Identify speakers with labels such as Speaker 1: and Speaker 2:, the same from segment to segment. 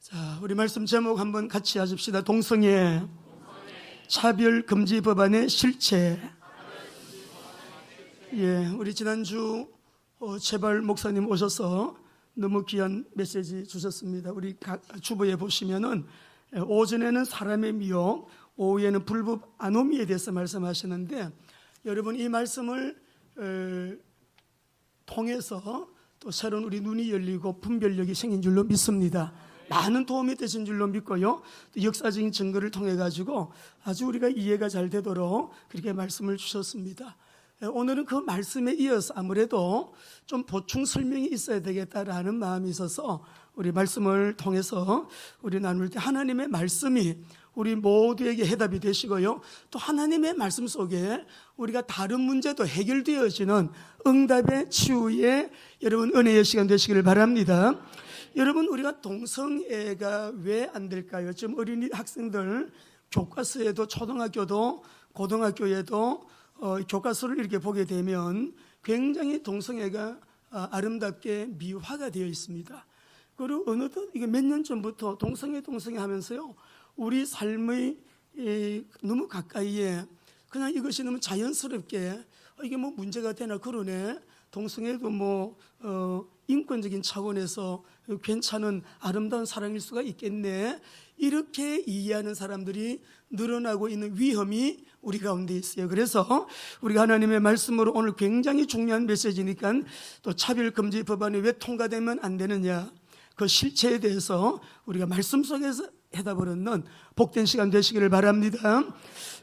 Speaker 1: 자, 우리 말씀 제목 한번 같이 하십시다. 동성애 차별 금지 법안의 실체. 예, 우리 지난주 재발 목사님 오셔서 너무 귀한 메시지 주셨습니다. 우리 주보에 보시면은 오전에는 사람의 미혹, 오후에는 불법 아노미에 대해서 말씀하시는데, 여러분 이 말씀을 통해서 또 새로운 우리 눈이 열리고 분별력이 생긴 줄로 믿습니다. 많은 도움이 되신 줄로 믿고요, 또 역사적인 증거를 통해 가지고 아주 우리가 이해가 잘 되도록 그렇게 말씀을 주셨습니다. 오늘은 그 말씀에 이어서 아무래도 좀 보충 설명이 있어야 되겠다라는 마음이 있어서 우리 말씀을 통해서 우리 나눌 때 하나님의 말씀이 우리 모두에게 해답이 되시고요, 또 하나님의 말씀 속에 우리가 다른 문제도 해결되어지는 응답의 치유의 여러분 은혜의 시간 되시기를 바랍니다. 여러분, 우리가 동성애가 왜 안 될까요? 지금 어린이 학생들 교과서에도 초등학교도 고등학교에도 교과서를 이렇게 보게 되면 굉장히 동성애가 아름답게 미화가 되어 있습니다. 그리고 어느덧 이게 몇 년 전부터 동성애 하면서요, 우리 삶의 너무 가까이에 그냥 이것이 너무 자연스럽게 이게 뭐 문제가 되나 그러네, 동성애도 뭐 인권적인 차원에서 괜찮은 아름다운 사랑일 수가 있겠네, 이렇게 이해하는 사람들이 늘어나고 있는 위험이 우리 가운데 있어요. 그래서 우리가 하나님의 말씀으로 오늘 굉장히 중요한 메시지니까 또 차별금지 법안이 왜 통과되면 안 되느냐, 그 실체에 대해서 우리가 말씀 속에서 해답을 얻는 복된 시간 되시기를 바랍니다.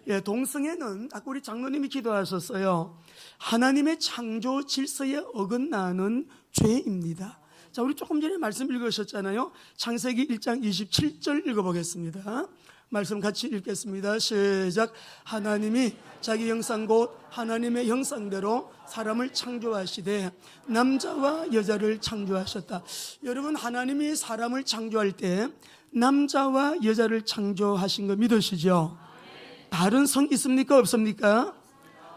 Speaker 1: 예, 동성애는 아까 우리 장로님이 기도하셨어요. 하나님의 창조 질서에 어긋나는 죄입니다. 자, 우리 조금 전에 말씀 읽으셨잖아요. 창세기 1장 27절 읽어보겠습니다. 말씀 같이 읽겠습니다. 시작. 하나님이 자기 형상 곧 하나님의 형상대로 사람을 창조하시되 남자와 여자를 창조하셨다. 여러분, 하나님이 사람을 창조할 때 남자와 여자를 창조하신 거 믿으시죠? 다른 성 있습니까? 없습니까?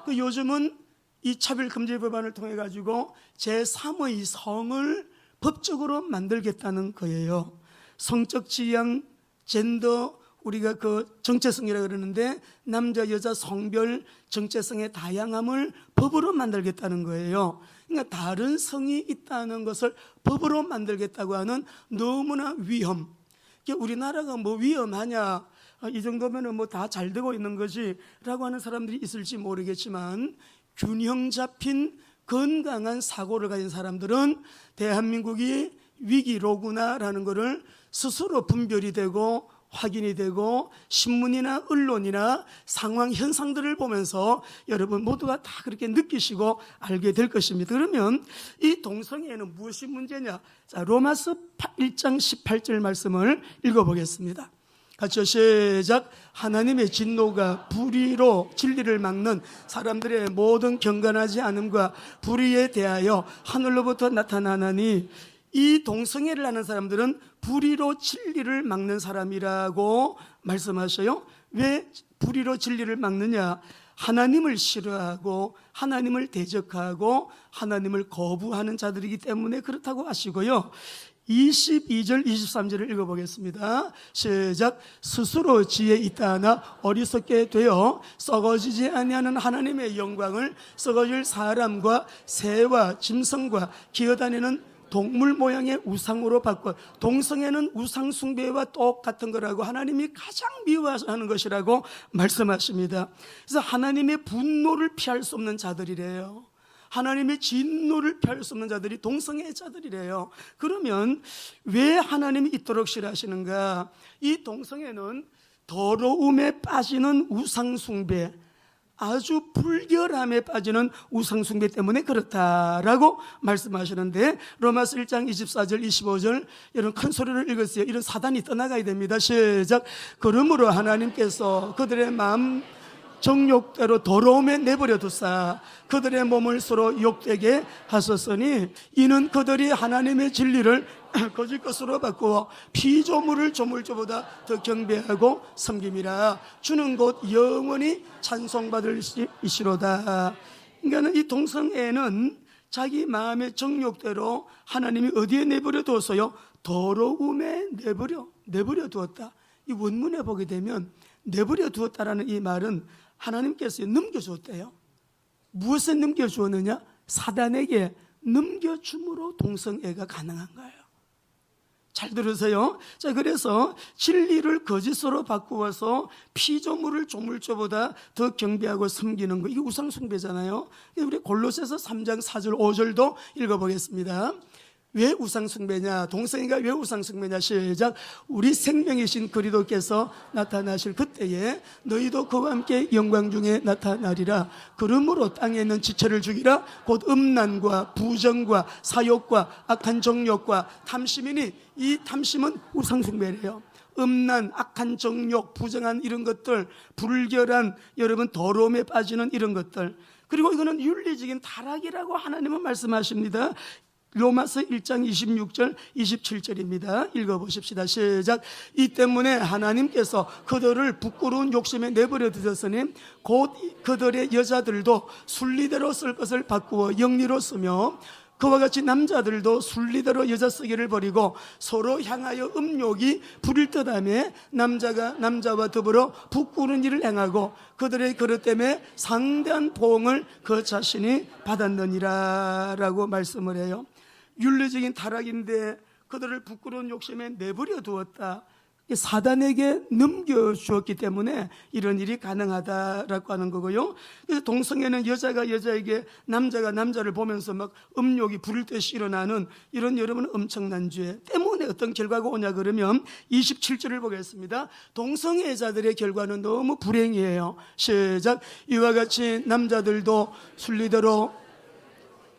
Speaker 1: 그 요즘은 이 차별금지 법안을 통해 가지고 제3의 성을 법적으로 만들겠다는 거예요. 성적 지향, 젠더, 우리가 그 정체성이라고 그러는데 남자 여자 성별 정체성의 다양함을 법으로 만들겠다는 거예요. 그러니까 다른 성이 있다는 것을 법으로 만들겠다고 하는 너무나 위험. 우리나라가 뭐 위험하냐, 이 정도면 뭐 다 잘 되고 있는 것이 라고 하는 사람들이 있을지 모르겠지만, 균형 잡힌 건강한 사고를 가진 사람들은 대한민국이 위기로구나라는 것을 스스로 분별이 되고 확인이 되고 신문이나 언론이나 상황 현상들을 보면서 여러분 모두가 다 그렇게 느끼시고 알게 될 것입니다. 그러면 이 동성애는 무엇이 문제냐? 자, 로마서 1장 18절 말씀을 읽어보겠습니다. 같이 시작. 하나님의 진노가 불의로 진리를 막는 사람들의 모든 경건하지 않음과 불의에 대하여 하늘로부터 나타나나니, 이 동성애를 하는 사람들은 불의로 진리를 막는 사람이라고 말씀하셔요. 왜 불의로 진리를 막느냐? 하나님을 싫어하고 하나님을 대적하고 하나님을 거부하는 자들이기 때문에 그렇다고 하시고요. 22절 23절을 읽어보겠습니다. 시작. 스스로 지혜 있다 하나 어리석게 되어 썩어지지 아니하는 하나님의 영광을 썩어질 사람과 새와 짐승과 기어다니는 동물 모양의 우상으로 바꿔, 동성애는 우상 숭배와 똑같은 거라고 하나님이 가장 미워하는 것이라고 말씀하십니다. 그래서 하나님의 분노를 피할 수 없는 자들이래요. 하나님의 진노를 피할 수 없는 자들이 동성애자들이래요. 그러면 왜 하나님이 이토록 싫어하시는가? 이 동성애는 더러움에 빠지는 우상 숭배, 아주 불결함에 빠지는 우상숭배 때문에 그렇다라고 말씀하시는데, 로마서 1장 24절 25절 이런 큰 소리를 읽었어요. 이런 사단이 떠나가야 됩니다. 시작. 그러므로 하나님께서 그들의 마음 정욕대로 더러움에 내버려 두사 그들의 몸을 서로 욕되게 하셨으니, 이는 그들이 하나님의 진리를 거짓 것으로 바꾸어 피조물을 조물주보다 더 경배하고 섬김이라. 주는 곧 영원히 찬송받을 이시로다. 그러니까 이 동성애는 자기 마음의 정욕대로 하나님이 어디에 내버려 뒀어요? 더러움에 내버려 두었다. 이 원문에 보게 되면 내버려 두었다라는 이 말은 하나님께서 넘겨주었대요. 무엇에 넘겨주었느냐? 사단에게 넘겨줌으로 동성애가 가능한 거예요. 잘 들으세요. 자, 그래서 진리를 거짓으로 바꾸어서 피조물을 조물주보다 더 경배하고 섬기는 거, 이게 우상숭배잖아요. 우리 골로새서 3장 4절 5절도 읽어보겠습니다. 왜 우상숭배냐? 동성애가 왜 우상숭배냐? 시작. 우리 생명이신 그리스도께서 나타나실 그때에 너희도 그와 함께 영광 중에 나타나리라. 그러므로 땅에 있는 지체를 죽이라. 곧 음란과 부정과 사욕과 악한 정욕과 탐심이니, 이 탐심은 우상숭배래요. 음란, 악한 정욕, 부정한 이런 것들, 불결한 여러분 더러움에 빠지는 이런 것들, 그리고 이거는 윤리적인 타락이라고 하나님은 말씀하십니다. 로마서 1장 26절 27절입니다. 읽어보십시다. 시작. 이 때문에 하나님께서 그들을 부끄러운 욕심에 내버려 두셨으니 곧 그들의 여자들도 순리대로 쓸 것을 바꾸어 영리로 쓰며 그와 같이 남자들도 순리대로 여자 쓰기를 버리고 서로 향하여 음욕이 부릴 듯하며 남자가 남자와 더불어 부끄러운 일을 행하고 그들의 그릇 때문에 상대한 보응을 그 자신이 받았느니라 라고 말씀을 해요. 윤리적인 타락인데 그들을 부끄러운 욕심에 내버려 두었다. 사단에게 넘겨주었기 때문에 이런 일이 가능하다라고 하는 거고요. 그래서 동성애는 여자가 여자에게 남자가 남자를 보면서 막 음욕이 부릴 듯이 일어나는 이런 여러분 엄청난 죄 때문에 어떤 결과가 오냐 그러면 27절을 보겠습니다. 동성애자들의 결과는 너무 불행이에요. 시작. 이와 같이 남자들도 순리대로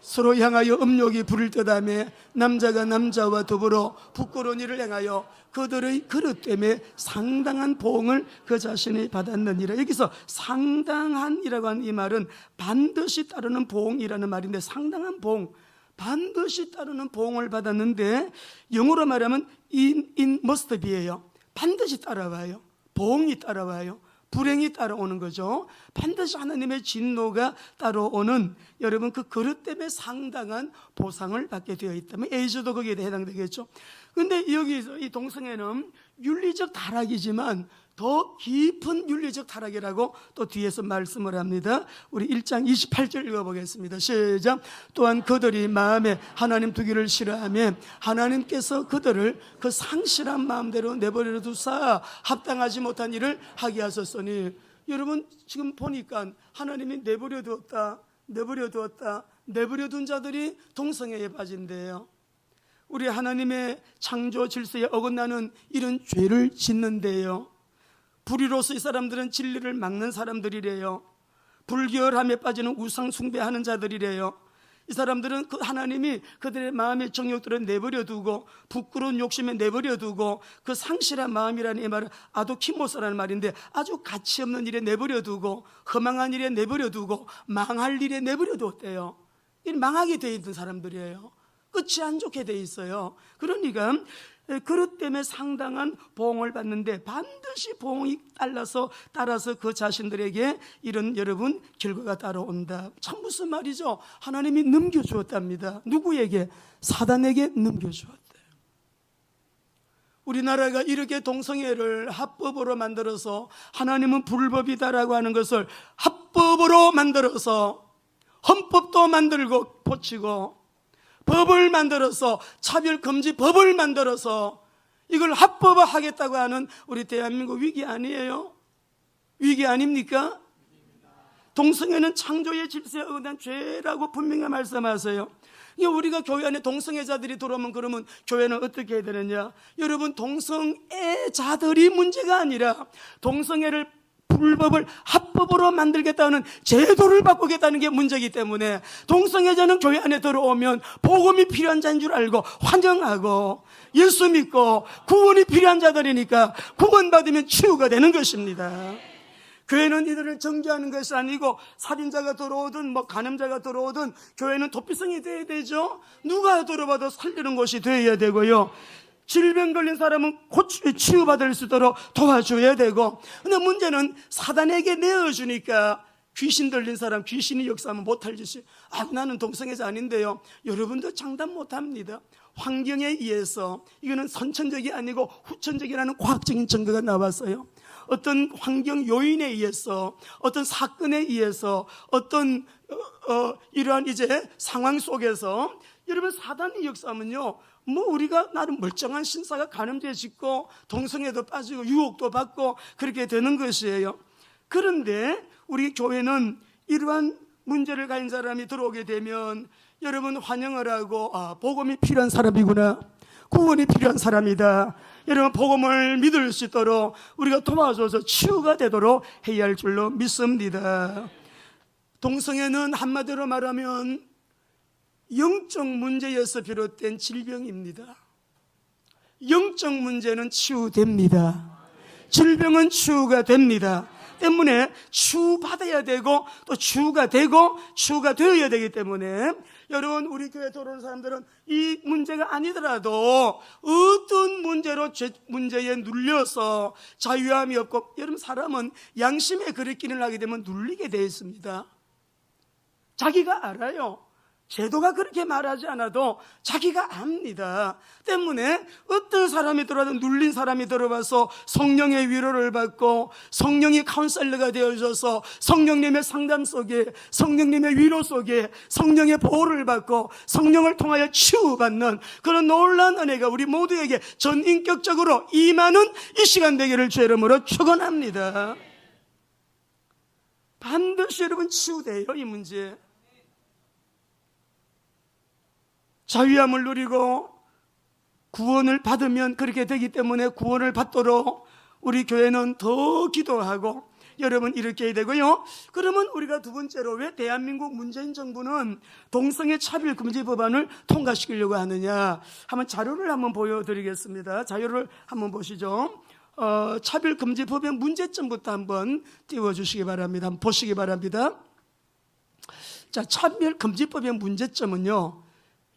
Speaker 1: 서로 향하여 음욕이 부릴 듯하며 남자가 남자와 더불어 부끄러운 일을 행하여 그들의 그릇 때문에 상당한 보응을 그 자신이 받았느니라. 여기서 상당한이라고 하는 이 말은 반드시 따르는 보응이라는 말인데, 상당한 보응, 반드시 따르는 보응을 받았는데 영어로 말하면 in must be예요. 반드시 따라와요. 보응이 따라와요. 불행이 따라오는 거죠. 반드시 하나님의 진노가 따라오는 여러분 그 그릇 때문에 상당한 보상을 받게 되어 있다면 에이즈도 거기에 해당되겠죠. 그런데 여기서 이 동성애는 윤리적 타락이지만 더 깊은 윤리적 타락이라고 또 뒤에서 말씀을 합니다. 우리 1장 28절 읽어보겠습니다. 시작. 또한 그들이 마음에 하나님 두기를 싫어하며 하나님께서 그들을 그 상실한 마음대로 내버려 두사 합당하지 못한 일을 하게 하셨으니, 여러분 지금 보니까 하나님이 내버려 둔 자들이 동성애에 빠진대요. 우리 하나님의 창조 질서에 어긋나는 이런 죄를 짓는데요. 불의로서 이 사람들은 진리를 막는 사람들이래요. 불결함에 빠지는 우상 숭배하는 자들이래요. 이 사람들은 그 하나님이 그들의 마음의 정욕들을 내버려 두고 부끄러운 욕심에 내버려 두고 그 상실한 마음이라는 이 말은 아도키모스라는 말인데 아주 가치 없는 일에 내버려 두고 허망한 일에 내버려 두고 망할 일에 내버려 두었대요. 망하게 돼 있는 사람들이에요. 끝이 안 좋게 돼 있어요. 그러니까 그릇 때문에 상당한 보응을 받는데 반드시 보응이 따라서 그 자신들에게 이런 여러분 결과가 따라온다. 참 무슨 말이죠? 하나님이 넘겨주었답니다. 누구에게? 사단에게 넘겨주었대요. 우리나라가 이렇게 동성애를 합법으로 만들어서 하나님은 불법이다라고 하는 것을 합법으로 만들어서 헌법도 만들고 고치고 법을 만들어서 차별금지 법을 만들어서 이걸 합법화하겠다고 하는 우리 대한민국 위기 아니에요? 위기 아닙니까? 동성애는 창조의 질서에 어긋난 죄라고 분명히 말씀하세요. 우리가 교회 안에 동성애자들이 들어오면 그러면 교회는 어떻게 해야 되느냐? 여러분, 동성애자들이 문제가 아니라 동성애를 불법을 합법으로 만들겠다는 제도를 바꾸겠다는 게 문제이기 때문에 동성애자는 교회 안에 들어오면 복음이 필요한 자인 줄 알고 환영하고 예수 믿고 구원이 필요한 자들이니까 구원받으면 치유가 되는 것입니다. 교회는 이들을 정죄하는 것이 아니고 살인자가 들어오든 간음자가 들어오든 교회는 도피성이 되어야 되죠. 누가 들어봐도 살리는 곳이 되어야 되고요. 질병 걸린 사람은 치유받을 수 있도록 도와줘야 되고, 근데 문제는 사단에게 내어주니까 귀신 들린 사람, 귀신이 역사하면 못할 짓이, 나는 동성애자 아닌데요. 여러분도 장담 못합니다. 환경에 의해서, 이거는 선천적이 아니고 후천적이라는 과학적인 증거가 나왔어요. 어떤 환경 요인에 의해서, 어떤 사건에 의해서, 어떤 이러한 이제 상황 속에서 여러분 사단의 역사하면요, 뭐 우리가 나름 멀쩡한 신사가 간음죄 짓고 동성애도 빠지고 유혹도 받고 그렇게 되는 것이에요. 그런데 우리 교회는 이러한 문제를 가진 사람이 들어오게 되면 여러분 환영을 하고, 복음이 필요한 사람이구나, 구원이 필요한 사람이다, 여러분 복음을 믿을 수 있도록 우리가 도와줘서 치유가 되도록 해야 할 줄로 믿습니다. 동성애는 한마디로 말하면 영적 문제에서 비롯된 질병입니다. 영적 문제는 치유됩니다. 질병은 치유가 됩니다. 때문에 치유받아야 되고 또 치유가 되고 치유가 되어야 되기 때문에 여러분, 우리 교회 들어오는 사람들은 이 문제가 아니더라도 어떤 문제로 문제에 눌려서 자유함이 없고, 여러분 사람은 양심에 그릇기를 하게 되면 눌리게 되어 있습니다. 자기가 알아요. 제도가 그렇게 말하지 않아도 자기가 압니다. 때문에 어떤 사람이 들어와도 눌린 사람이 들어와서 성령의 위로를 받고 성령이 카운셀러가 되어줘서 성령님의 상담 속에, 성령님의 위로 속에 성령의 보호를 받고 성령을 통하여 치유받는 그런 놀라운 은혜가 우리 모두에게 전인격적으로 임하는 이 시간 되기를 주의 이름으로 축원합니다. 반드시 여러분 치유돼요, 이 문제. 자유함을 누리고 구원을 받으면 그렇게 되기 때문에 구원을 받도록 우리 교회는 더 기도하고 여러분 이렇게 해야 되고요. 그러면 우리가 두 번째로 왜 대한민국 문재인 정부는 동성애 차별 금지 법안을 통과시키려고 하느냐, 한번 자료를 한번 보여드리겠습니다. 자료를 한번 보시죠. 차별 금지 법의 문제점부터 한번 띄워주시기 바랍니다. 한번 보시기 바랍니다. 자, 차별 금지법의 문제점은요,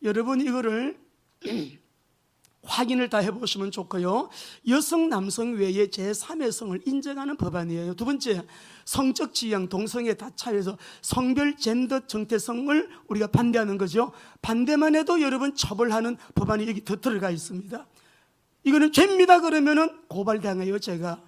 Speaker 1: 여러분 이거를 확인을 다 해보시면 좋고요. 여성, 남성 외에 제3의 성을 인정하는 법안이에요. 두 번째, 성적 지향, 동성애 다 차에서 성별, 젠더, 정체성을 우리가 반대하는 거죠. 반대만 해도 여러분 처벌하는 법안이 여기 더 들어가 있습니다. 이거는 죄입니다 그러면은 고발당해요, 제가.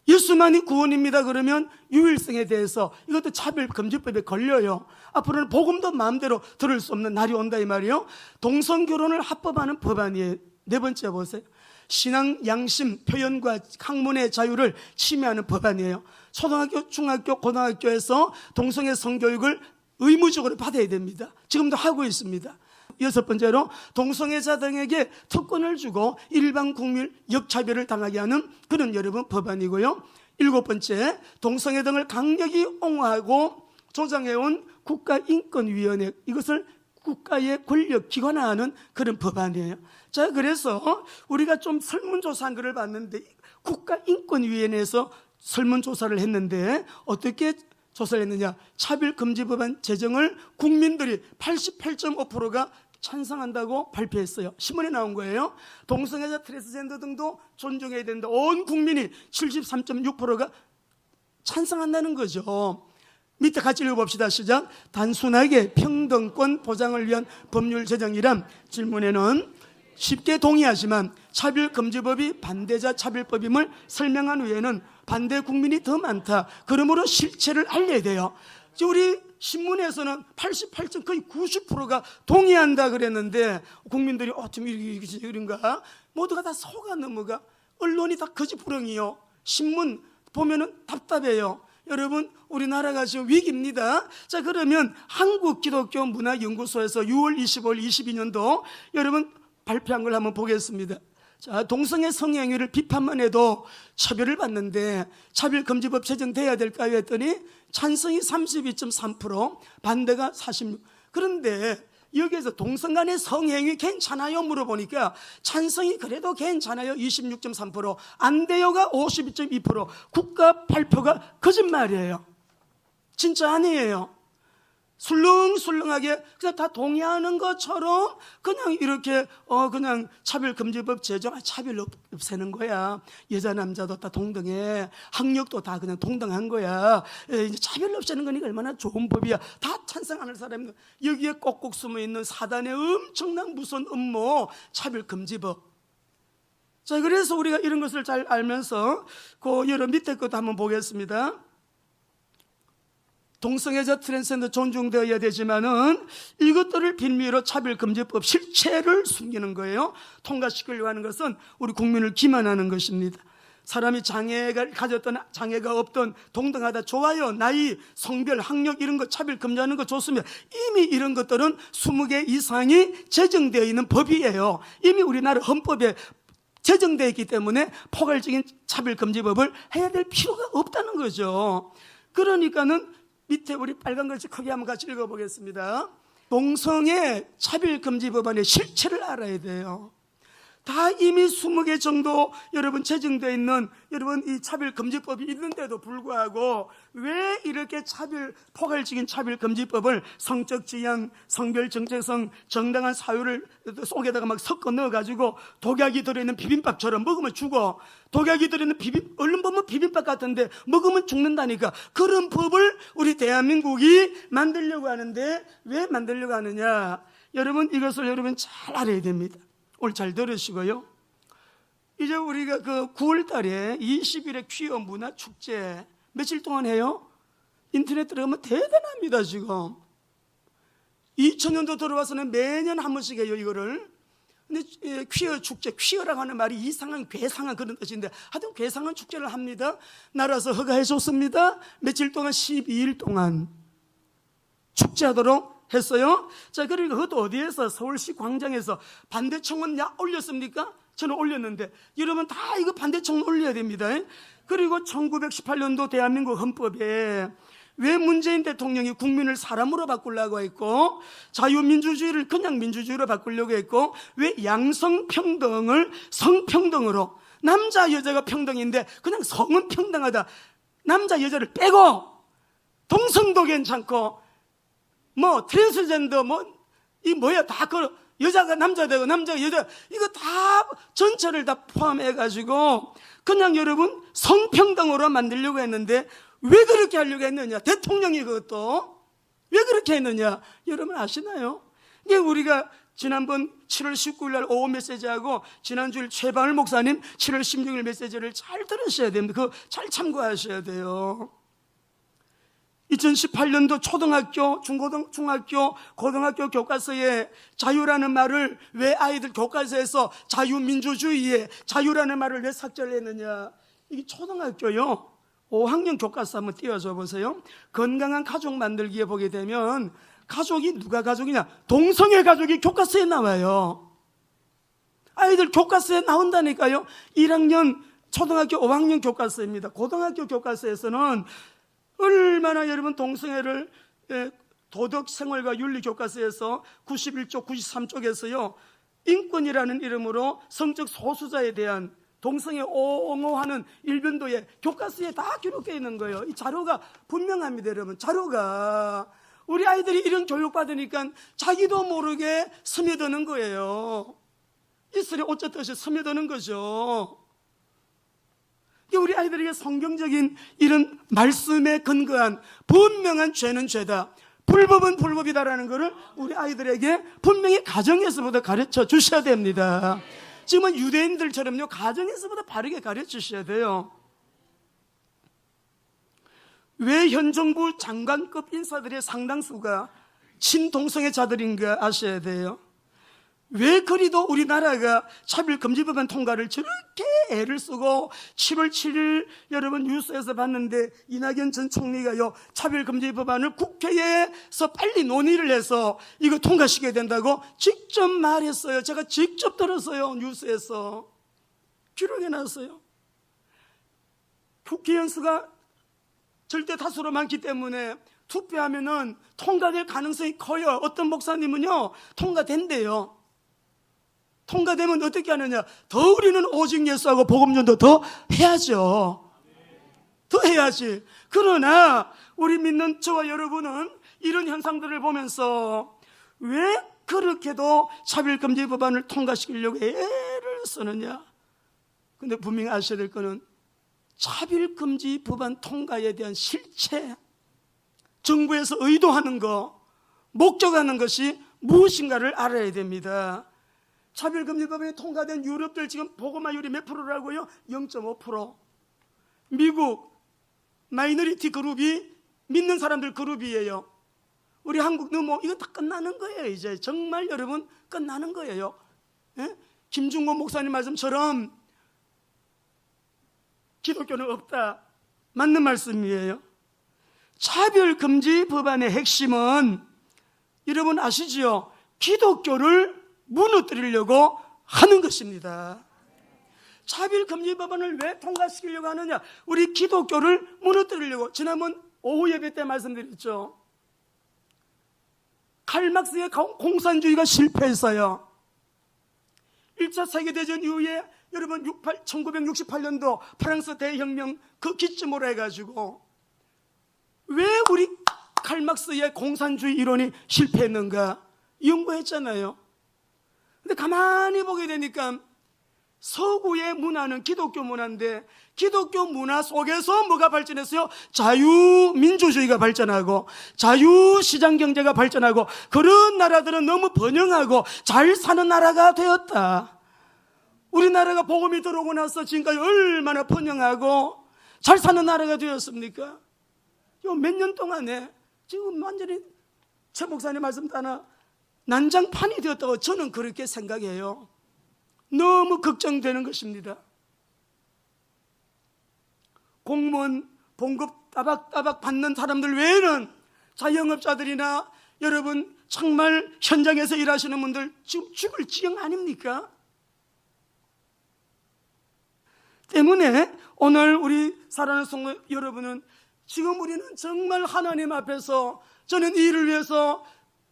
Speaker 1: 예수만이 구원입니다 그러면 유일성에 대해서 이것도 차별금지법에 걸려요. 앞으로는 복음도 마음대로 들을 수 없는 날이 온다 이 말이에요. 동성결혼을 합법화하는 법안이에요. 네 번째 보세요. 신앙, 양심, 표현과 학문의 자유를 침해하는 법안이에요. 초등학교, 중학교, 고등학교에서 동성애 성교육을 의무적으로 받아야 됩니다. 지금도 하고 있습니다. 여섯 번째로 동성애자 등에게 특권을 주고 일반 국민 역차별을 당하게 하는 그런 여러분 법안이고요. 일곱 번째, 동성애 등을 강력히 옹호하고 조장해온 국가인권위원회, 이것을 국가의 권력 기관화하는 그런 법안이에요. 자, 그래서 우리가 좀 설문조사한 것을 봤는데 국가인권위원회에서 설문조사를 했는데 어떻게 조사를 했느냐, 차별금지법안 제정을 국민들이 88.5%가 찬성한다고 발표했어요. 신문에 나온 거예요. 동성애자, 트랜스젠더 등도 존중해야 된다. 온 국민이 73.6%가 찬성한다는 거죠. 밑에 같이 읽어봅시다. 시작. 단순하게 평등권 보장을 위한 법률 제정이란 질문에는 쉽게 동의하지만 차별금지법이 반대자 차별법임을 설명한 후에는 반대 국민이 더 많다. 그러므로 실체를 알려야 돼요. 우리 신문에서는 88점, 거의 90%가 동의한다 그랬는데 국민들이 좀 이런가? 모두가 다 속아 넘어가. 언론이 다 거짓부렁이요. 신문 보면은 답답해요. 여러분, 우리나라가 지금 위기입니다. 자, 그러면 한국기독교문화연구소에서 6월 25일 22년도 여러분 발표한 걸 한번 보겠습니다. 자, 동성애 성행위를 비판만 해도 차별을 받는데 차별금지법 제정돼야 될까요 했더니 찬성이 32.3%, 반대가 46%. 그런데 여기에서 동성 간의 성행위 괜찮아요 물어보니까 찬성이 그래도 괜찮아요 26.3%, 안 돼요가 52.2%. 국가 발표가 거짓말이에요. 진짜 아니에요. 술렁술렁하게 그냥 다 동의하는 것처럼 그냥 이렇게 그냥 차별금지법 제정, 차별 없애는 거야. 여자 남자도 다 동등해. 학력도 다 그냥 동등한 거야. 이제 차별 없애는 거니까 얼마나 좋은 법이야. 다 찬성하는 사람이 여기에 꼭꼭 숨어 있는 사단의 엄청난 무서운 음모, 차별금지법. 자, 그래서 우리가 이런 것을 잘 알면서 그 여러 밑에 것도 한번 보겠습니다. 동성애자 트랜스젠더 존중되어야 되지만은 이것들을 빌미로 차별금지법 실체를 숨기는 거예요. 통과시키려고 하는 것은 우리 국민을 기만하는 것입니다. 사람이 장애가 가졌던 장애가 없던 동등하다 좋아요. 나이, 성별, 학력 이런 거 차별 금지하는 거 좋습니다. 이미 이런 것들은 20개 이상이 제정되어 있는 법이에요. 이미 우리나라 헌법에 제정되어 있기 때문에 포괄적인 차별금지법을 해야 될 필요가 없다는 거죠. 그러니까는 밑에 우리 빨간 글씨 크게 한번 같이 읽어보겠습니다. 동성애 차별금지법안의 실체를 알아야 돼요. 다 이미 20개 정도 여러분 제정되어 있는 여러분 이 차별금지법이 있는데도 불구하고 왜 이렇게 포괄적인 차별금지법을 성적 지향, 성별 정체성, 정당한 사유를 속에다가 막 섞어 넣어가지고 독약이 들어있는 비빔밥처럼 먹으면 죽어. 독약이 들어있는 얼른 보면 비빔밥 같은데 먹으면 죽는다니까. 그런 법을 우리 대한민국이 만들려고 하는데 왜 만들려고 하느냐. 여러분 이것을 여러분 잘 알아야 됩니다. 오늘 잘 들으시고요. 이제 우리가 그 9월 달에 20일에 퀴어 문화 축제 며칠 동안 해요? 인터넷 들어가면 대단합니다, 지금. 2000년도 들어와서는 매년 한 번씩 해요, 이거를. 근데 퀴어 축제, 퀴어라고 하는 말이 이상한, 괴상한 그런 뜻인데 하여튼 괴상한 축제를 합니다. 나라에서 허가해 줬습니다. 며칠 동안 12일 동안 축제하도록 했어요. 자, 그러니까 그것도 어디에서? 서울시 광장에서. 반대청은 올렸습니까? 저는 올렸는데 여러분 다 이거 반대청 올려야 됩니다. 그리고 1918년도 대한민국 헌법에 왜 문재인 대통령이 국민을 사람으로 바꾸려고 했고 자유민주주의를 그냥 민주주의로 바꾸려고 했고 왜 양성평등을 성평등으로, 남자 여자가 평등인데 그냥 성은 평등하다, 남자 여자를 빼고 동성도 괜찮고 뭐 트랜스젠더 다 여자가 남자 되고 남자가 여자, 이거 다 전체를 다 포함해가지고 그냥 여러분 성평등으로 만들려고 했는데 왜 그렇게 하려고 했느냐? 대통령이 그것도 왜 그렇게 했느냐? 여러분 아시나요? 이게 우리가 지난번 7월 19일 날 오후 메시지하고 지난주일 최방울 목사님 7월 16일 메시지를 잘 들으셔야 됩니다. 그거 잘 참고하셔야 돼요. 2018년도 초등학교, 중학교, 고등학교 교과서에 자유라는 말을 왜 아이들 교과서에서 자유민주주의에 자유라는 말을 왜 삭제를 했느냐? 이게 초등학교요. 5학년 교과서 한번 띄워줘 보세요. 건강한 가족 만들기에 보게 되면 가족이 누가 가족이냐? 동성애 가족이 교과서에 나와요. 아이들 교과서에 나온다니까요. 1학년 초등학교 5학년 교과서입니다. 고등학교 교과서에서는 얼마나 여러분 동성애를 도덕생활과 윤리교과서에서 91쪽 93쪽에서요 인권이라는 이름으로 성적 소수자에 대한 동성애 옹호하는 일변도에 교과서에 다 기록되어 있는 거예요. 이 자료가 분명합니다. 여러분 자료가. 우리 아이들이 이런 교육 받으니까 자기도 모르게 스며드는 거예요. 이슬에 어쩌듯이 스며드는 거죠. 우리 아이들에게 성경적인 이런 말씀에 근거한 분명한 죄는 죄다, 불법은 불법이다라는 것을 우리 아이들에게 분명히 가정에서부터 가르쳐 주셔야 됩니다. 지금은 유대인들처럼요 가정에서부터 바르게 가르쳐 주셔야 돼요. 왜 현 정부 장관급 인사들의 상당수가 친동성애자들인가 아셔야 돼요. 왜 그리도 우리나라가 차별금지법안 통과를 저렇게 애를 쓰고 7월 7일 여러분 뉴스에서 봤는데 이낙연 전 총리가요 차별금지법안을 국회에서 빨리 논의를 해서 이거 통과시켜야 된다고 직접 말했어요. 제가 직접 들었어요. 뉴스에서 기록해 놨어요. 국회의원 수가 절대 다수로 많기 때문에 투표하면은 통과될 가능성이 커요. 어떤 목사님은요 통과된대요. 통과되면 어떻게 하느냐? 더 우리는 오직 예수하고 복음전도 더 해야죠. 더 해야지. 그러나 우리 믿는 저와 여러분은 이런 현상들을 보면서 왜 그렇게도 차별금지 법안을 통과시키려고 애를 쓰느냐? 근데 분명히 아셔야 될 거는 차별금지 법안 통과에 대한 실체, 정부에서 의도하는 거, 목적하는 것이 무엇인가를 알아야 됩니다. 차별금지 법안이 통과된 유럽들 지금 보고마율이 몇 프로라고요? 0.5%. 미국 마이너리티 그룹이 믿는 사람들 그룹이에요. 우리 한국 너무 이거 다 끝나는 거예요. 이제 정말 여러분 끝나는 거예요. 예? 김중곤 목사님 말씀처럼 기독교는 없다. 맞는 말씀이에요. 차별금지 법안의 핵심은 여러분 아시지요? 기독교를 무너뜨리려고 하는 것입니다. 차별금지 법안을 왜 통과시키려고 하느냐? 우리 기독교를 무너뜨리려고. 지난번 오후 예배 때 말씀드렸죠. 칼막스의 공산주의가 실패했어요. 1차 세계대전 이후에 여러분 1968년도 프랑스 대혁명 그 기점으로 해가지고 왜 우리 칼막스의 공산주의 이론이 실패했는가 연구했잖아요. 근데 가만히 보게 되니까 서구의 문화는 기독교 문화인데 기독교 문화 속에서 뭐가 발전했어요? 자유민주주의가 발전하고 자유시장경제가 발전하고 그런 나라들은 너무 번영하고 잘 사는 나라가 되었다. 우리나라가 복음이 들어오고 나서 지금까지 얼마나 번영하고 잘 사는 나라가 되었습니까? 요 몇 년 동안에 지금 완전히 최 목사님 말씀 따라 난장판이 되었다고 저는 그렇게 생각해요. 너무 걱정되는 것입니다. 공무원 봉급 따박따박 받는 사람들 외에는 자영업자들이나 여러분 정말 현장에서 일하시는 분들 지금 죽을 지경 아닙니까? 때문에 오늘 우리 사랑하는 성도 여러분은 지금 우리는 정말 하나님 앞에서 저는 이 일을 위해서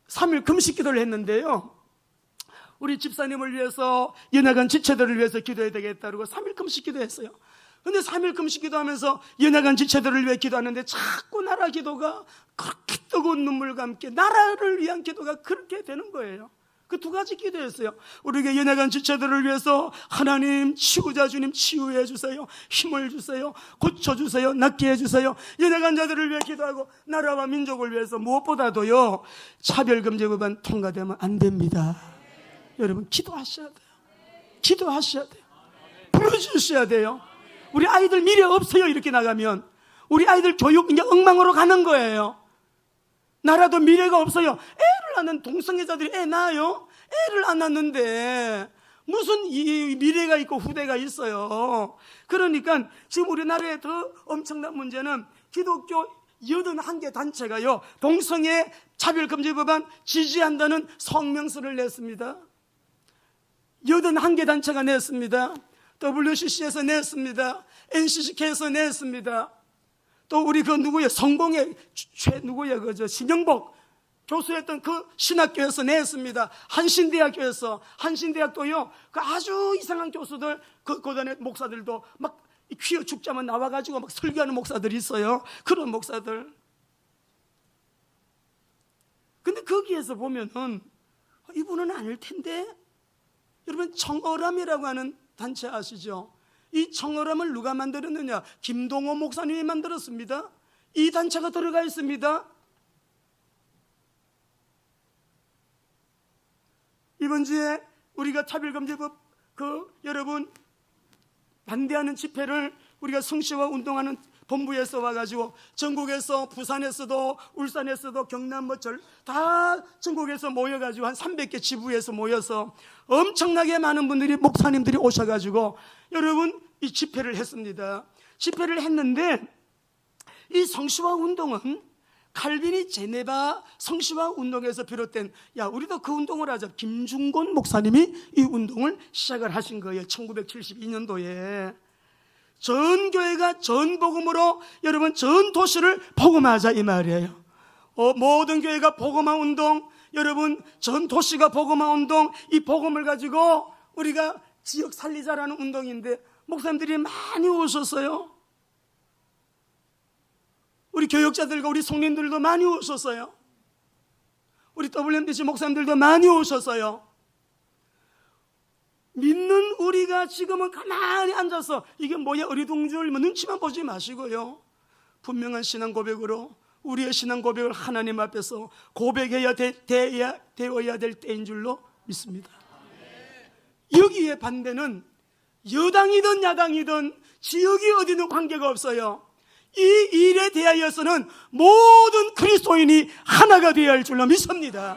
Speaker 1: 3일 금식 기도를 했는데요. 우리 집사님을 위해서 연약한 지체들을 위해서 기도해야 되겠다 그러고 3일 금식 기도했어요. 근데 3일 금식 기도하면서 연약한 지체들을 위해 기도하는데 자꾸 나라 기도가 그렇게 뜨거운 눈물과 함께 나라를 위한 기도가 그렇게 되는 거예요. 그 두 가지 기도했어요. 우리에게 연약한 지체들을 위해서 하나님 치유자 주님 치유해 주세요. 힘을 주세요. 고쳐주세요. 낫게 해주세요. 연약한 자들을 위해 기도하고 나라와 민족을 위해서 무엇보다도요 차별금지 법안 통과되면 안 됩니다. 여러분 기도하셔야 돼요. 기도하셔야 돼요. 부르주셔야 돼요. 우리 아이들 미래 없어요. 이렇게 나가면 우리 아이들 교육 이제 엉망으로 가는 거예요. 나라도 미래가 없어요. 애를 낳는 동성애자들이 애 낳아요? 애를 안 낳는데 무슨 이 미래가 있고 후대가 있어요. 그러니까 지금 우리나라의 더 엄청난 문제는 기독교 81개 단체가요 동성애 차별금지 법안 지지한다는 성명서를 냈습니다. 81개 단체가 냈습니다. WCC에서 냈습니다. NCCK에서 냈습니다. 또 우리 그 누구예요? 성공의 누구예요? 그저 신영복 교수였던 그 신학교에서 냈습니다. 한신대학교에서 한신대학도요. 그 아주 이상한 교수들 그 고단의 목사들도 막 퀴어 축자만 나와가지고 막 설교하는 목사들이 있어요. 그런 목사들. 근데 거기에서 보면은 이분은 아닐 텐데 여러분 청어람이라고 하는 단체 아시죠? 이 청어람을 누가 만들었느냐? 김동호 목사님이 만들었습니다. 이 단체가 들어가 있습니다. 이번 주에 우리가 차별금지법 여러분 반대하는 집회를 우리가 성시와 운동하는 본부에서 와가지고 전국에서 부산에서도 울산에서도 경남 다 전국에서 모여가지고 한 300개 지부에서 모여서 엄청나게 많은 분들이 목사님들이 오셔가지고 여러분 이 집회를 했습니다. 집회를 했는데 이 성시와 운동은 칼빈이 제네바 성시와 운동에서 비롯된 우리도 그 운동을 하자. 김중곤 목사님이 이 운동을 시작을 하신 거예요. 1972년도에 전 교회가 전 복음으로 여러분 전 도시를 복음하자 이 말이에요. 모든 교회가 복음화 운동, 여러분 전 도시가 복음화 운동, 이 복음을 가지고 우리가 지역 살리자라는 운동인데 목사님들이 많이 오셨어요. 우리 교역자들과 우리 성린들도 많이 오셨어요. 우리 WMDC 목사님들도 많이 오셨어요. 믿는 우리가 지금은 가만히 앉아서 이게 뭐야 어리둥절 눈치만 보지 마시고요, 분명한 신앙 고백으로 우리의 신앙 고백을 하나님 앞에서 고백해야 되어야 될 때인 줄로 믿습니다. 여기에 반대는 여당이든 야당이든 지역이 어디든 관계가 없어요. 이 일에 대하여서는 모든 그리스도인이 하나가 되어야 할 줄로 믿습니다.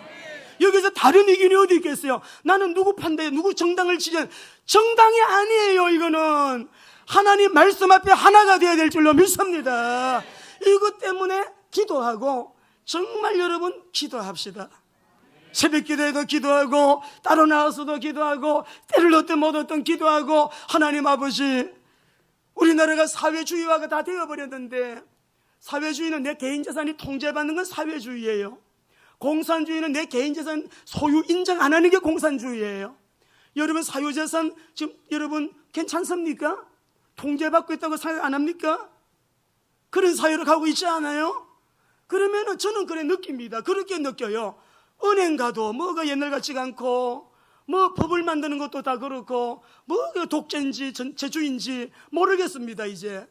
Speaker 1: 여기서 다른 의견이 어디 있겠어요? 나는 누구 판대, 누구 정당을 지지하는, 정당이 아니에요. 이거는 하나님 말씀 앞에 하나가 되어야 될 줄로 믿습니다. 이것 때문에 기도하고, 정말 여러분 기도합시다. 새벽 기도에도 기도하고, 따로 나와서도 기도하고, 때를 얻든 못 얻든 기도하고. 하나님 아버지, 우리나라가 사회주의화가 다 되어버렸는데, 사회주의는 내 개인 재산이 통제받는 건 사회주의예요. 공산주의는 내 개인 재산 소유 인정 안 하는 게 공산주의예요. 여러분 사유재산 지금 여러분 괜찮습니까? 통제받고 있다고 생각 안 합니까? 그런 사회로 가고 있지 않아요? 그러면은 저는 그래 느낍니다. 그렇게 느껴요. 은행 가도 뭐가 옛날 같지가 않고, 뭐 법을 만드는 것도 다 그렇고, 뭐 독재인지 전체주의인지 모르겠습니다. 이제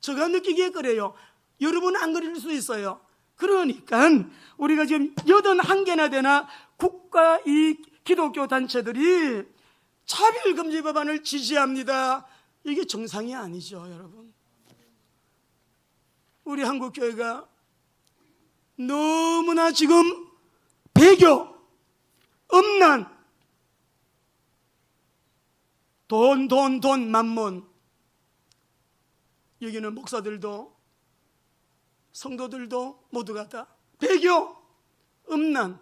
Speaker 1: 제가 느끼기에 그래요. 여러분은 안 그릴 수 있어요. 그러니까 우리가 지금 81개나 되나 국가 이 기독교 단체들이 차별금지 법안을 지지합니다. 이게 정상이 아니죠, 여러분. 우리 한국교회가 너무나 지금 배교, 음란, 돈, 만몬. 여기는 목사들도 성도들도 모두가 다 배교, 음란,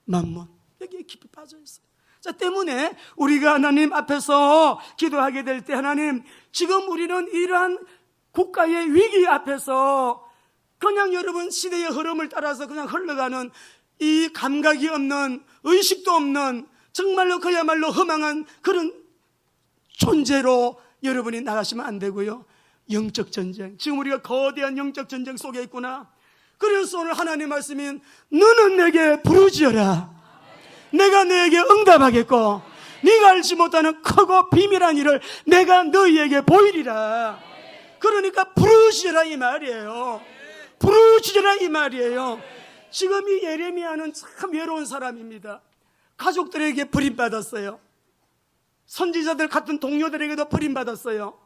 Speaker 1: 만몬, 여기에 깊이 빠져 있어요. 자, 때문에 우리가 하나님 앞에서 기도하게 될 때, 하나님 지금 우리는 이러한 국가의 위기 앞에서 그냥 여러분 시대의 흐름을 따라서 그냥 흘러가는 이 감각이 없는, 의식도 없는, 정말로 그야말로 허망한 그런 존재로 여러분이 나가시면 안 되고요. 영적 전쟁, 지금 우리가 거대한 영적 전쟁 속에 있구나. 그래서 오늘 하나님 말씀인 너는 내게 부르짖어라. 내가 너에게 응답하겠고 네가 알지 못하는 크고 비밀한 일을 내가 너희에게 보이리라. 그러니까 부르짖어라 이 말이에요. 부르짖어라 이 말이에요. 지금 이 예레미야는 참 외로운 사람입니다. 가족들에게 버림받았어요. 선지자들 같은 동료들에게도 버림받았어요.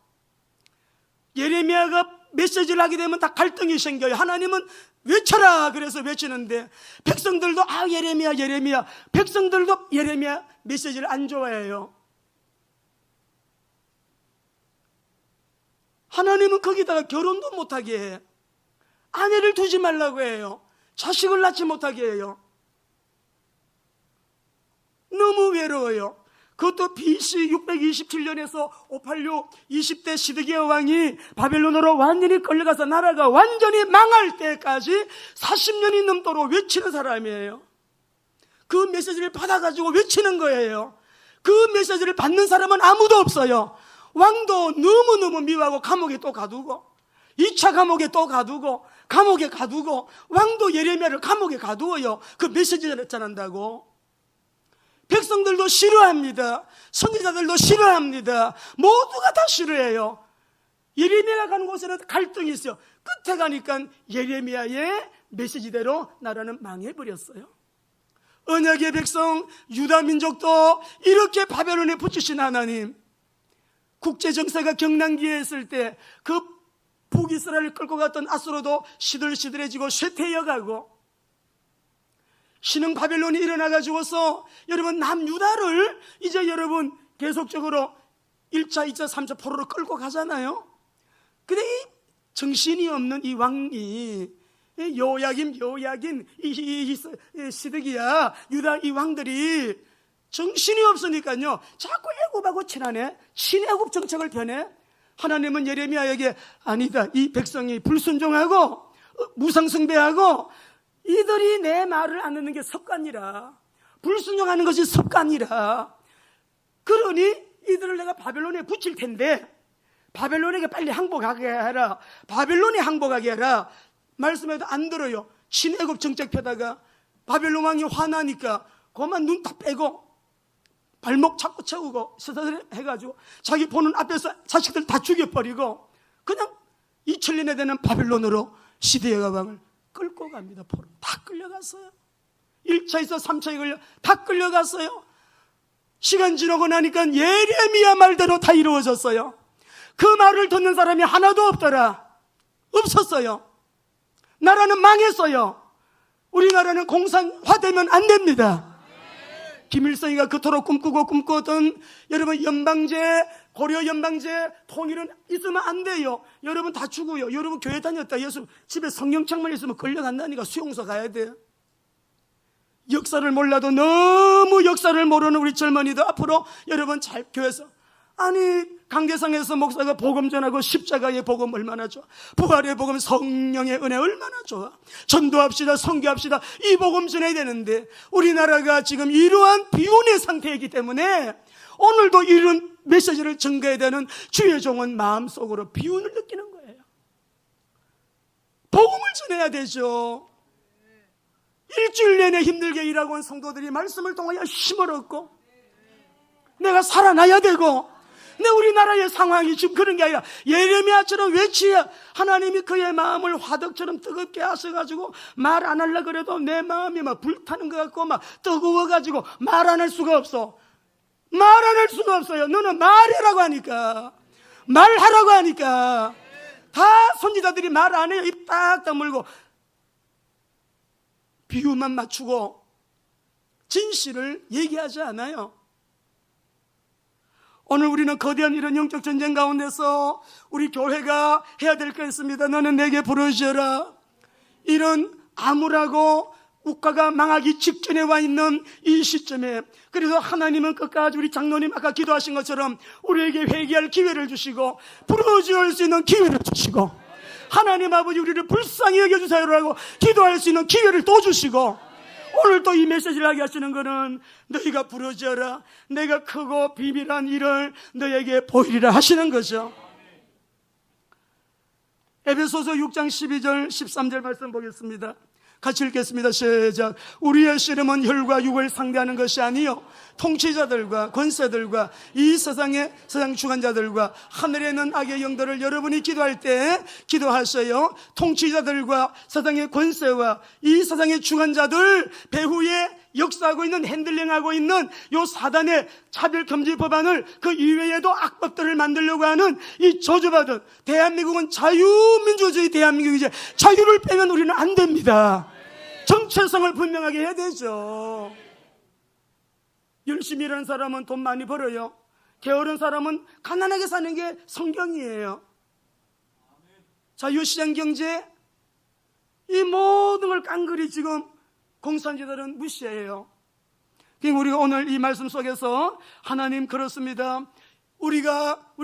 Speaker 1: 예레미야가 메시지를 하게 되면 다 갈등이 생겨요. 하나님은 외쳐라 그래서 외치는데 백성들도 예레미야, 백성들도 예레미야 메시지를 안 좋아해요. 하나님은 거기다가 결혼도 못하게 해. 아내를 두지 말라고 해요. 자식을 낳지 못하게 해요. 너무 외로워요. 그것도 BC 627년에서 586 20대 시드기야 왕이 바벨론으로 완전히 끌려가서 나라가 완전히 망할 때까지 40년이 넘도록 외치는 사람이에요. 그 메시지를 받아가지고 외치는 거예요. 그 메시지를 받는 사람은 아무도 없어요. 왕도 너무너무 미워하고 감옥에 또 가두고, 2차 감옥에 또 가두고, 감옥에 가두고, 왕도 예레미야를 감옥에 가두어요. 그 메시지를 전한다고. 백성들도 싫어합니다. 선지자들도 싫어합니다. 모두가 다 싫어해요. 예레미야가 가는 곳에는 갈등이 있어요. 끝에 가니까 예레미야의 메시지대로 나라는 망해버렸어요. 언약의 백성 유다 민족도 이렇게 바벨론에 붙이신 하나님, 국제정세가 경랑기에 있을 때 그 북이스라엘을 끌고 갔던 아수르도 시들시들해지고 쇠퇴해가고, 신흥 바벨론이 일어나가지고서 여러분 남유다를 이제 여러분 계속적으로 1차, 2차, 3차 포로로 끌고 가잖아요. 근데 이 정신이 없는 이 왕이 요야긴 이 시드기야 유다 이 왕들이 정신이 없으니까요 자꾸 애굽하고 친하네. 친애굽 정책을 펴네. 하나님은 예레미야에게 아니다, 이 백성이 불순종하고 무상숭배하고 이들이 내 말을 안 듣는 게 습관이라, 불순종하는 것이 습관이라, 그러니 이들을 내가 바벨론에 붙일 텐데 바벨론에게 빨리 항복하게 해라, 바벨론에 항복하게 해라 말씀해도 안 들어요. 친애굽 정책 펴다가 바벨론 왕이 화나니까 그만 눈 다 빼고 발목 자꾸 채우고 스스로 해가지고 자기 보는 앞에서 자식들 다 죽여버리고 그냥 2000년에 되는 바벨론으로 시대의 가방을 끌고 갑니다. 포로 다 끌려갔어요. 1차에서 3차에 걸려 다 끌려갔어요. 시간 지나고 나니까 예레미야 말대로 다 이루어졌어요. 그 말을 듣는 사람이 하나도 없더라. 없었어요. 나라는 망했어요. 우리나라는 공산화되면 안 됩니다. 김일성이가 그토록 꿈꾸던 여러분 연방제, 고려 연방제 통일은 있으면 안 돼요. 여러분 다 죽어요. 여러분 교회 다녔다 예수 집에 성경책만 있으면 끌려간다니까 수용소 가야 돼요. 역사를 몰라도 너무 역사를 모르는 우리 젊은이들 앞으로 여러분 잘 교회에서 아니 강계상에서 목사가 복음 전하고 십자가의 복음 얼마나 좋아. 부활의 복음 성령의 은혜 얼마나 좋아. 전도합시다 선교합시다 이 복음 전해야 되는데 우리나라가 지금 이러한 비운의 상태이기 때문에 오늘도 이런 메시지를 전가해야 되는 주의 종은 마음속으로 비운을 느끼는 거예요. 복음을 전해야 되죠. 일주일 내내 힘들게 일하고 온 성도들이 말씀을 통하여 힘을 얻고 내가 살아나야 되고 근데 우리나라의 상황이 지금 그런 게 아니라 예레미야처럼 외치야 하나님이 그의 마음을 화덕처럼 뜨겁게 하셔가지고 말 안 하려고 그래도 내 마음이 막 불타는 것 같고 막 뜨거워가지고 말 안 할 수가 없어. 말 안 할 수가 없어요. 너는 말하라고 하니까 말하라고 하니까 다 선지자들이 말 안 해요. 입 딱 다물고 비유만 맞추고 진실을 얘기하지 않아요. 오늘 우리는 거대한 이런 영적 전쟁 가운데서 우리 교회가 해야 될 게 있습니다. 너는 내게 부르짖어라. 이런 암울하고 국가가 망하기 직전에 와 있는 이 시점에 그래서 하나님은 끝까지 우리 장로님 아까 기도하신 것처럼 우리에게 회개할 기회를 주시고 부르짖을 수 있는 기회를 주시고 하나님 아버지 우리를 불쌍히 여겨주세요라고 기도할 수 있는 기회를 또 주시고 오늘 또 이 메시지를 하게 하시는 것은 너희가 부르짖어라 내가 크고 비밀한 일을 너에게 보이리라 하시는 거죠. 에베소서 6장 12절 13절 말씀 보겠습니다. 같이 읽겠습니다. 시작. 우리의 씨름은 혈과 육을 상대하는 것이 아니요 통치자들과 권세들과 이 세상 주관자들과 하늘에 있는 악의 영들을 여러분이 기도할 때 기도하셔요. 통치자들과 세상의 권세와 이 세상의 주관자들 배후에 역사하고 있는 핸들링하고 있는 요 사단의 차별금지 법안을 그 이외에도 악법들을 만들려고 하는 이 저주받은 대한민국은 자유민주주의 대한민국이지 자유를 빼면 우리는 안 됩니다. 정체성을 분명하게 해야 되죠. 열심히 일하는 사람은 돈 많이 벌어요. 게으른 사람은 가난하게 사는 게 성경이에요. 자유시장 경제 이 모든 걸 깡그리 지금 공산주의들은 무시해요. 그러니까 우리가 오늘 이 말씀 속에서 하나님 그렇습니다. 우리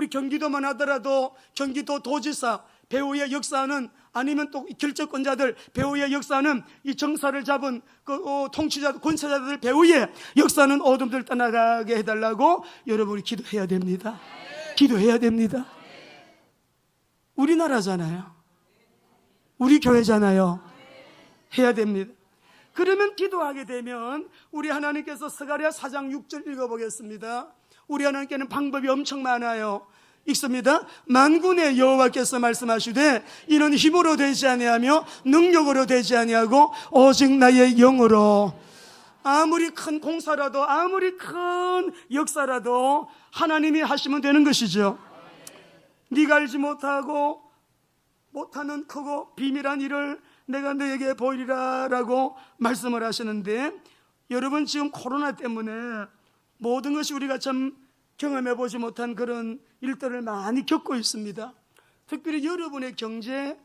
Speaker 1: 경기도만 하더라도 경기도 도지사 배후의 역사는 아니면 또 결정권자들 배후의 역사는 이 정사를 잡은 그 통치자들 권세자들 배후의 역사는 어둠들 떠나가게 해달라고 여러분이 기도해야 됩니다. 기도해야 됩니다. 우리나라잖아요. 우리 교회잖아요. 해야 됩니다. 그러면 기도하게 되면 우리 하나님께서 스가랴 4장 6절 읽어보겠습니다. 우리 하나님께는 방법이 엄청 많아요. 읽습니다. 만군의 여호와께서 말씀하시되 이는 힘으로 되지 아니하며 능력으로 되지 아니하고 오직 나의 영으로. 아무리 큰 공사라도 아무리 큰 역사라도 하나님이 하시면 되는 것이죠. 네가 알지 못하는 크고 비밀한 일을 내가 너에게 보이리라 라고 말씀을 하시는데 여러분 지금 코로나 때문에 모든 것이 우리가 참 경험해 보지 못한 그런 일들을 많이 겪고 있습니다. 특별히 여러분의 경제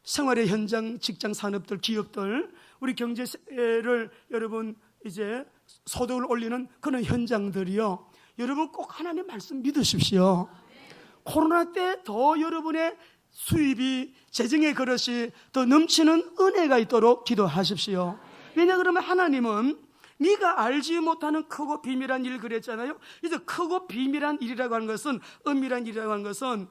Speaker 1: 생활의 현장, 직장, 산업들, 기업들 우리 경제를 여러분 이제 소득을 올리는 그런 현장들이요. 여러분 꼭 하나님 말씀 믿으십시오. 코로나 때 더 여러분의 수입이 재정의 그릇이 더 넘치는 은혜가 있도록 기도하십시오. 왜냐 그러면 하나님은 네가 알지 못하는 크고 비밀한 일 그랬잖아요. 그래서 크고 비밀한 일이라고 하는 것은 은밀한 일이라고 하는 것은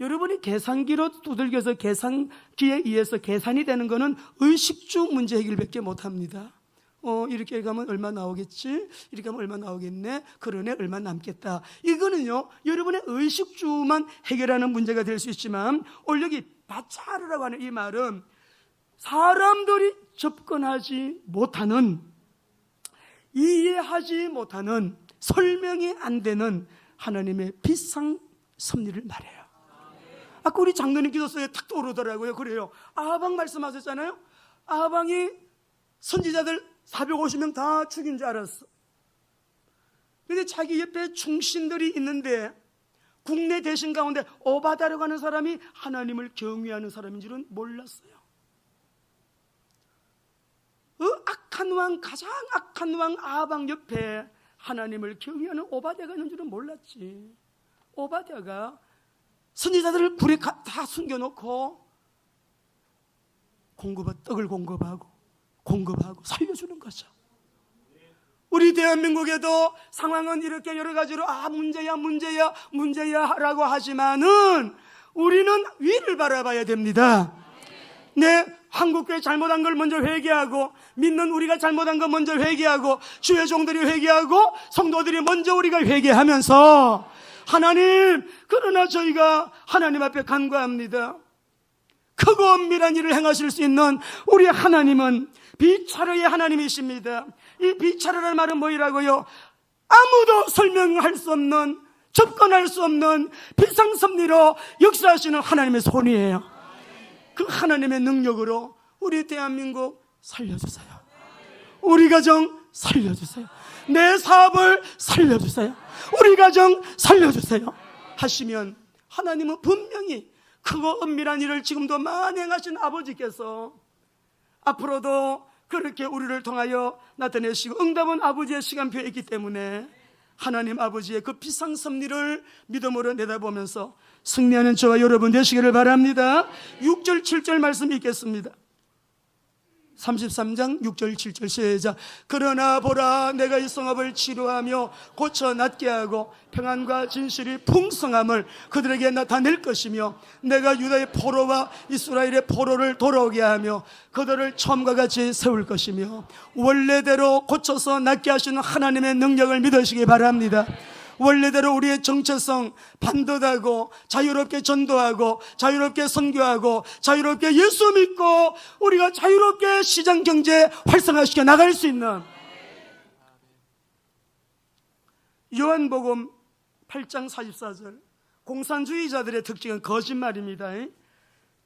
Speaker 1: 여러분이 계산기로 두들겨서 계산기에 의해서 계산이 되는 것은 의식주 문제 해결밖에 못합니다. 이렇게 가면 얼마 나오겠지? 이렇게 하면 얼마 나오겠네? 그러네, 얼마 남겠다. 이거는요, 여러분의 의식주만 해결하는 문제가 될 수 있지만, 오늘 여기 바차르라고 하는 이 말은 사람들이 접근하지 못하는, 이해하지 못하는, 설명이 안 되는 하나님의 비상 섭리를 말해요. 아까 우리 장로님 기도서에 탁 떠오르더라고요. 그래요. 아하방 말씀하셨잖아요. 아하방이 선지자들 450명 다 죽인 줄 알았어. 근데 자기 옆에 충신들이 있는데 국내 대신 가운데 오바다라고 하는 사람이 하나님을 경외하는 사람인 줄은 몰랐어요. 악한 왕, 가장 악한 왕 아하방 옆에 하나님을 경외하는 오바댜가 있는 줄은 몰랐지. 오바댜가 선지자들을 불에 다 숨겨놓고 떡을 공급하고 살려주는 거죠. 우리 대한민국에도 상황은 이렇게 여러 가지로 문제야 라고 하지만은 우리는 위를 바라봐야 됩니다. 네, 한국교회 잘못한 걸 먼저 회개하고, 믿는 우리가 잘못한 걸 먼저 회개하고, 주의 종들이 회개하고, 성도들이 먼저 우리가 회개하면서, 하나님, 그러나 저희가 하나님 앞에 간구합니다. 크고 엄밀한 일을 행하실 수 있는 우리 하나님은 비차르의 하나님이십니다. 이 비차르라는 말은 뭐이라고요? 아무도 설명할 수 없는, 접근할 수 없는 비상섭리로 역사하시는 하나님의 손이에요. 그 하나님의 능력으로 우리 대한민국 살려주세요. 우리 가정 살려주세요. 내 사업을 살려주세요. 우리 가정 살려주세요 하시면, 하나님은 분명히 크고 은밀한 일을 지금도 만행하신 아버지께서 앞으로도 그렇게 우리를 통하여 나타내시고, 응답은 아버지의 시간표에 있기 때문에 하나님 아버지의 그 비상섭리를 믿음으로 내다보면서 승리하는 저와 여러분 되시기를 바랍니다. 6절 7절 말씀 읽겠습니다. 33장 6절 7절 시작. 그러나 보라, 내가 이 성읍을 치료하며 고쳐 낫게 하고 평안과 진실이 풍성함을 그들에게 나타낼 것이며, 내가 유다의 포로와 이스라엘의 포로를 돌아오게 하며 그들을 처음과 같이 세울 것이며, 원래대로 고쳐서 낫게 하시는 하나님의 능력을 믿으시기 바랍니다. 원래대로 우리의 정체성 반듯하고 자유롭게 전도하고 자유롭게 선교하고 자유롭게 예수 믿고 우리가 자유롭게 시장 경제 활성화시켜 나갈 수 있는, 요한복음 8장 44절, 공산주의자들의 특징은 거짓말입니다.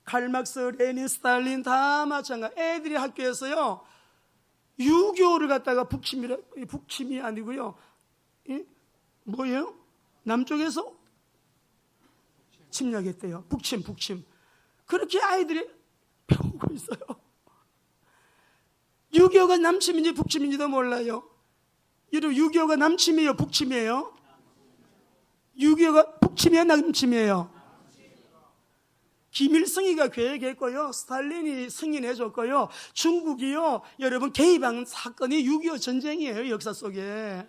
Speaker 1: 칼막스, 레닌, 스탈린 다 마찬가지. 애들이 학교에서요, 유교를 갖다가 북침이 아니고요, 뭐예요? 남쪽에서 침략했대요. 북침. 그렇게 아이들이 배우고 있어요. 유교가 남침인지 북침인지도 몰라요. 여러분, 유교가 남침이에요, 북침이에요? 유교가 북침이에요, 남침이에요? 김일성이가 계획했고요, 스탈린이 승인해줬고요, 중국이요, 여러분 개입한 사건이 6.25 전쟁이에요. 역사 속에.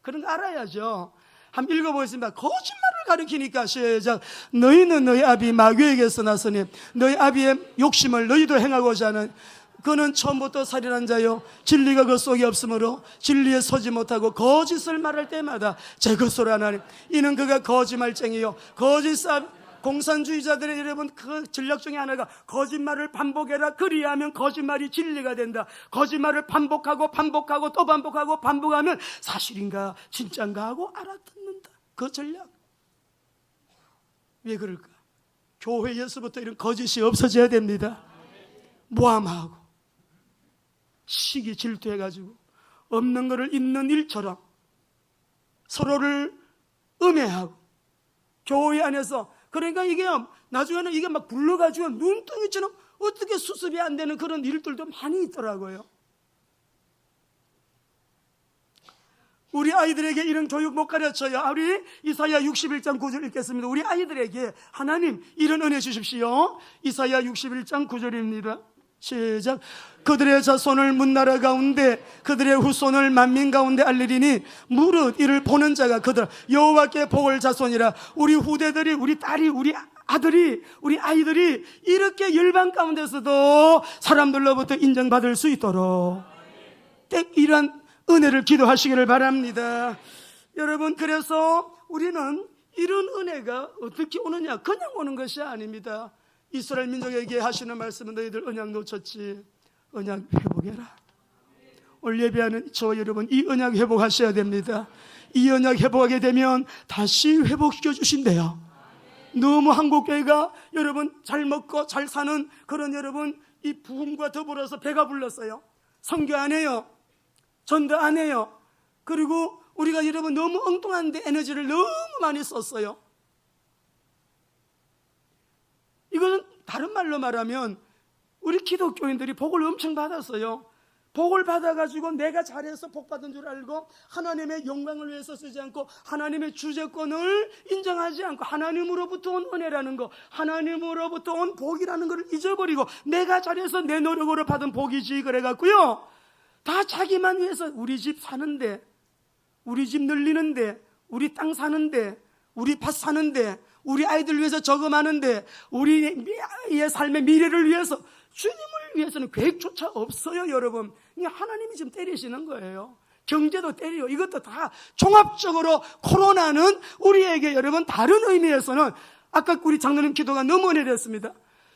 Speaker 1: 그런 거 알아야죠. 한번 읽어보겠습니다. 거짓말을 가리키니까 시작. 너희는 너희 아비 마귀에게서 났으니 너희 아비의 욕심을 너희도 행하고자 하는, 그는 처음부터 살인한 자요, 진리가 그 속에 없으므로 진리에 서지 못하고 거짓을 말할 때마다 제 것으로 하나니, 이는 그가 거짓말쟁이요 공산주의자들의 여러분 그 전략 중에 하나가 거짓말을 반복해라. 그리하면 거짓말이 진리가 된다. 거짓말을 반복하고 또 반복하면 사실인가 진짜인가 하고 알아듣는다. 그 전략. 왜 그럴까? 교회에서부터 이런 거짓이 없어져야 됩니다. 모함하고 시기 질투해가지고 없는 것을 있는 일처럼 서로를 음해하고, 교회 안에서, 그러니까 이게 나중에는 이게 막 불러가지고 눈덩이처럼 어떻게 수습이 안 되는 그런 일들도 많이 있더라고요. 우리 아이들에게 이런 교육 못 가르쳐요. 우리 이사야 61장 9절 읽겠습니다. 우리 아이들에게 하나님 이런 은혜 주십시오. 이사야 61장 9절입니다. 시작. 그들의 자손을 문나라 가운데 그들의 후손을 만민 가운데 알리리니 무릇 이를 보는 자가 그들 여호와께 복을 자손이라. 우리 후대들이, 우리 딸이, 우리 아들이, 우리 아이들이 이렇게 열방 가운데서도 사람들로부터 인정받을 수 있도록 이런 은혜를 기도하시기를 바랍니다. 여러분, 그래서 우리는 이런 은혜가 어떻게 오느냐, 그냥 오는 것이 아닙니다. 이스라엘 민족에게 하시는 말씀은 너희들 언약 놓쳤지, 언약 회복해라. 오늘 예배하는 저와 여러분, 이 언약 회복하셔야 됩니다. 이 언약 회복하게 되면 다시 회복시켜 주신대요. 너무 한국교회가 여러분 잘 먹고 잘 사는 그런 여러분 이 부흥과 더불어서 배가 불렀어요. 선교 안 해요. 전도 안 해요. 그리고 우리가 여러분 너무 엉뚱한데 에너지를 너무 많이 썼어요. 이거는 다른 말로 말하면 우리 기독교인들이 복을 엄청 받았어요. 복을 받아가지고 내가 잘해서 복 받은 줄 알고 하나님의 영광을 위해서 쓰지 않고 하나님의 주재권을 인정하지 않고 하나님으로부터 온 은혜라는 거, 하나님으로부터 온 복이라는 걸 잊어버리고 내가 잘해서 내 노력으로 받은 복이지 그래갖고요, 다 자기만 위해서 우리 집 사는데, 우리 집 늘리는데, 우리 땅 사는데, 우리 밭 사는데, 우리 아이들 위해서 저금하는데, 우리의 삶의 미래를 위해서, 주님을 위해서는 계획조차 없어요. 여러분, 하나님이 지금 때리시는 거예요. 경제도 때려요. 이것도 다 종합적으로 코로나는 우리에게 여러분 다른 의미에서는 아까 우리 장로님 기도가 너무 은혜됐습니다.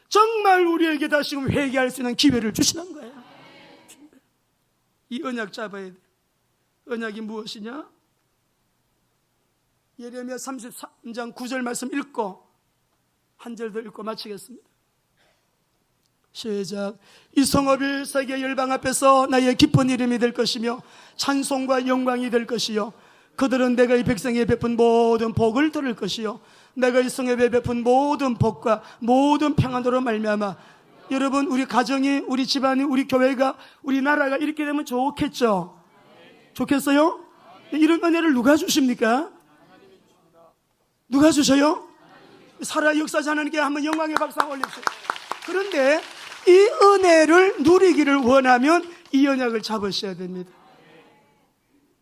Speaker 1: 정말 우리에게 다시금 회개할 수 있는 기회를 주시는 거예요. 이 언약 잡아야 돼. 언약이 무엇이냐? 예레미야 33장 9절 말씀 읽고 한 절 더 읽고 마치겠습니다. 시작. 이 성읍이 세계 열방 앞에서 나의 기쁜 이름이 될 것이며 찬송과 영광이 될 것이요, 그들은 내가 이 백성에 베푼 모든 복을 들을 것이요, 내가 이 성읍에 베푼 모든 복과 모든 평안으로 말미암아. 여러분, 우리 가정이, 우리 집안이, 우리 교회가, 우리 나라가 이렇게 되면 좋겠죠? 좋겠어요? 이런 은혜를 누가 주십니까? 누가 주셔요? 살아 역사하지 하나님께 한번 영광의 박수 올립시다. 그런데 이 은혜를 누리기를 원하면 이 언약을 잡으셔야 됩니다.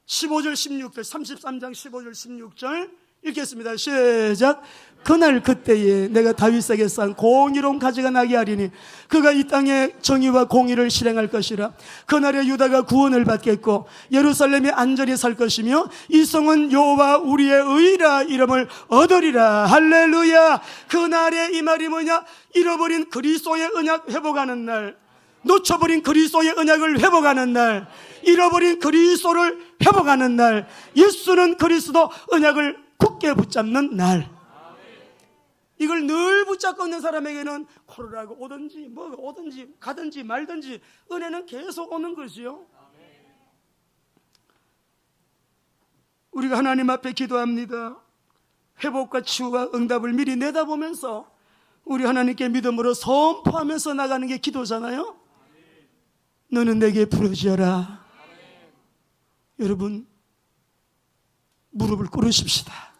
Speaker 1: 15절 16절 33장 15절 16절 읽겠습니다. 시작. 그날 그때에 내가 다윗에게 싼 공의로운 가지가 나게 하리니 그가 이 땅에 정의와 공의를 실행할 것이라. 그날에 유다가 구원을 받겠고 예루살렘이 안전히 살 것이며 이 성은 여호와 우리의 의라 이름을 얻으리라. 할렐루야. 그날에 이 말이 뭐냐? 잃어버린 그리스도의 언약 회복하는 날, 놓쳐버린 그리스도의 언약을 회복하는 날, 잃어버린 그리스도를 회복하는 날, 예수는 그리스도 언약을 굳게 붙잡는 날. 이걸 늘 붙잡고 있는 사람에게는 코로나가 오든지 뭐가 오든지 가든지 말든지 은혜는 계속 오는 것이요. 우리가 하나님 앞에 기도합니다. 회복과 치유와 응답을 미리 내다보면서 우리 하나님께 믿음으로 선포하면서 나가는 게 기도잖아요. 너는 내게 부르짖어라. 여러분, 무릎을 꿇으십시다.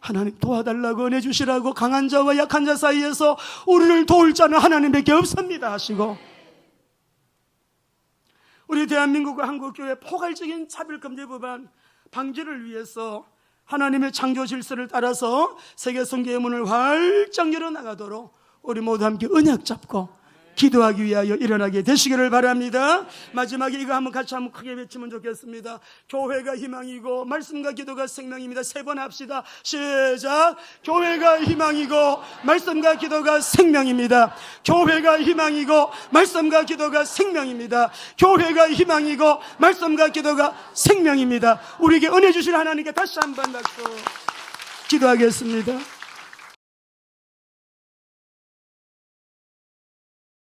Speaker 1: 하나님 도와달라고 은혜 주시라고, 강한 자와 약한 자 사이에서 우리를 도울 자는 하나님밖에 없습니다 하시고, 우리 대한민국과 한국교회 포괄적인 차별금지 법안 방지를 위해서 하나님의 창조 질서를 따라서 세계 선교의 문을 활짝 열어나가도록 우리 모두 함께 언약 잡고 기도하기 위하여 일어나게 되시기를 바랍니다. 마지막에 이거 한번 같이 한번 크게 외치면 좋겠습니다. 교회가 희망이고 말씀과 기도가 생명입니다. 3번 합시다. 시작. 교회가 희망이고 말씀과 기도가 생명입니다. 교회가 희망이고 말씀과 기도가 생명입니다. 교회가 희망이고 말씀과 기도가 생명입니다. 우리에게 은혜 주실 하나님께 다시 한번 박수 기도하겠습니다.